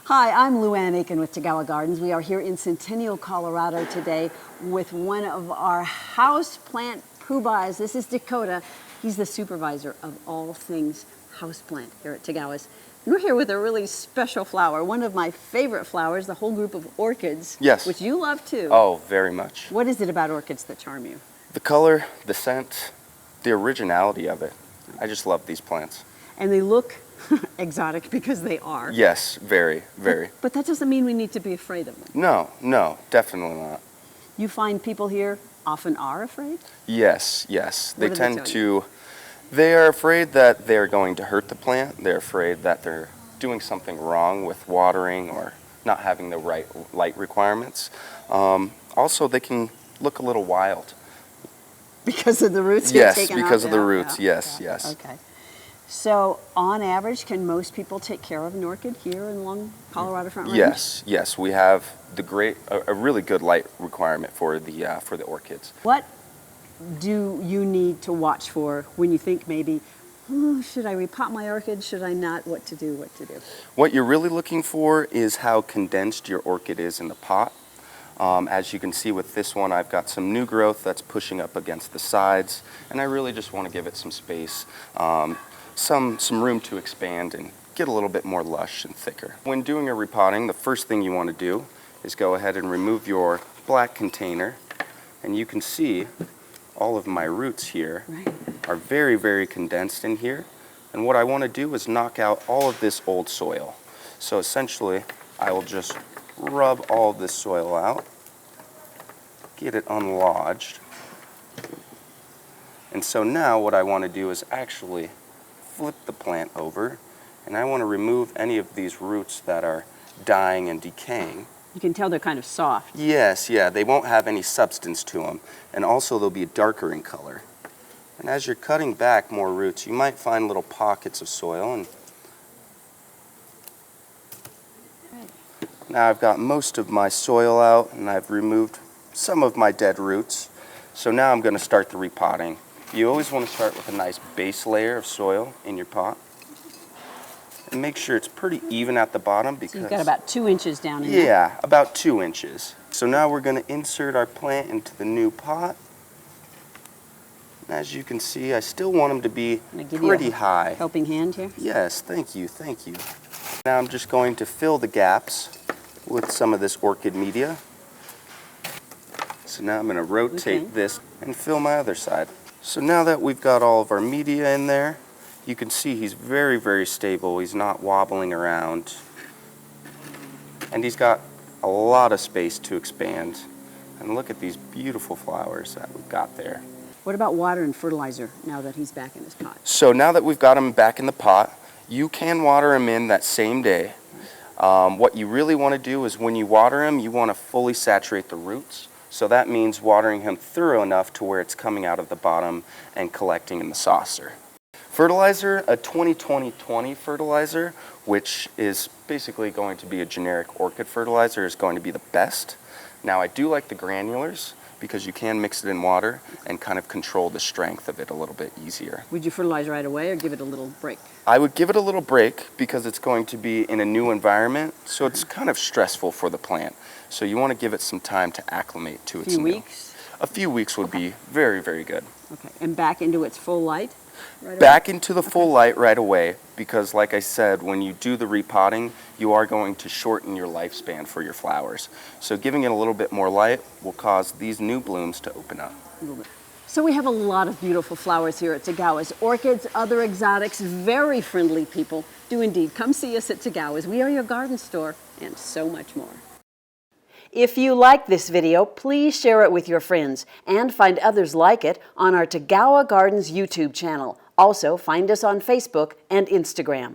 Hi, I'm Luann Aiken with Tagawa Gardens. We are here in Centennial, Colorado today with one of our house plant poobahs. This is Dakota. He's the supervisor of all things houseplant here at Tagawa's. And we're here with a really special flower, one of my favorite flowers, the whole group of orchids. Yes. Which you love too. Oh, very much. What is it about orchids that charm you? The color, the scent, the originality of it. I just love these plants. And they look exotic because they are. Yes, very, very. But that doesn't mean we need to be afraid of them. No, definitely not. You find people here often are afraid? Yes. What do They are afraid that they're going to hurt the plant. They're afraid that they're doing something wrong with watering or not having the right light requirements. Also, they can look a little wild. Because of the roots Yes, taken because out? of the roots, Yeah. yes. Okay. So, on average, can most people take care of an orchid here along Colorado Front Range? Yes. We have a really good light requirement for the orchids. What do you need to watch for when you think maybe, should I repot my orchid? Should I not? What to do? What you're really looking for is how condensed your orchid is in the pot. As you can see with this one, I've got some new growth that's pushing up against the sides, and I really just want to give it some space, some room to expand and get a little bit more lush and thicker. When doing a repotting, the first thing you want to do is go ahead and remove your black container, and you can see all of my roots here are very, very condensed in here. And what I want to do is knock out all of this old soil. So essentially, I will just rub all of this soil out, get it unlodged. And so now what I want to do is actually flip the plant over, and I want to remove any of these roots that are dying and decaying. You can tell they're kind of soft. Yes, they won't have any substance to them, and also they'll be darker in color. And as you're cutting back more roots, you might find little pockets of soil, and now I've got most of my soil out, and I've removed some of my dead roots. So now I'm going to start the repotting. You always want to start with a nice base layer of soil in your pot. And make sure it's pretty even at the bottom because... So you've got about 2 inches down in there? Yeah, about 2 inches. So now we're going to insert our plant into the new pot. As you can see, I still want them to be pretty high. Helping hand here? Yes, thank you. Now I'm just going to fill the gaps with some of this orchid media. So now I'm going to rotate this and fill my other side. So now that we've got all of our media in there, you can see he's very, very stable. He's not wobbling around. And he's got a lot of space to expand. And look at these beautiful flowers that we've got there. What about water and fertilizer now that he's back in his pot? So now that we've got him back in the pot, you can water him in that same day. What you really want to do is when you water him, you want to fully saturate the roots. So that means watering him thorough enough to where it's coming out of the bottom and collecting in the saucer. Fertilizer, a 20-20-20 fertilizer, which is basically going to be a generic orchid fertilizer, is going to be the best. Now I do like the granulars because you can mix it in water and kind of control the strength of it a little bit easier. Would you fertilize right away or give it a little break? I would give it a little break because it's going to be in a new environment, so it's kind of stressful for the plant. So you want to give it some time to acclimate to its new. A few weeks? A few weeks would be very, very good. Okay, and back into its full light? Back into the full light right away because, like I said, when you do the repotting, you are going to shorten your lifespan for your flowers. So giving it a little bit more light will cause these new blooms to open up. So we have a lot of beautiful flowers here at Tagawa's. Orchids, other exotics, very friendly people. Do indeed come see us at Tagawa's. We are your garden store and so much more. If you like this video, please share it with your friends and find others like it on our Tagawa Gardens YouTube channel. Also, find us on Facebook and Instagram.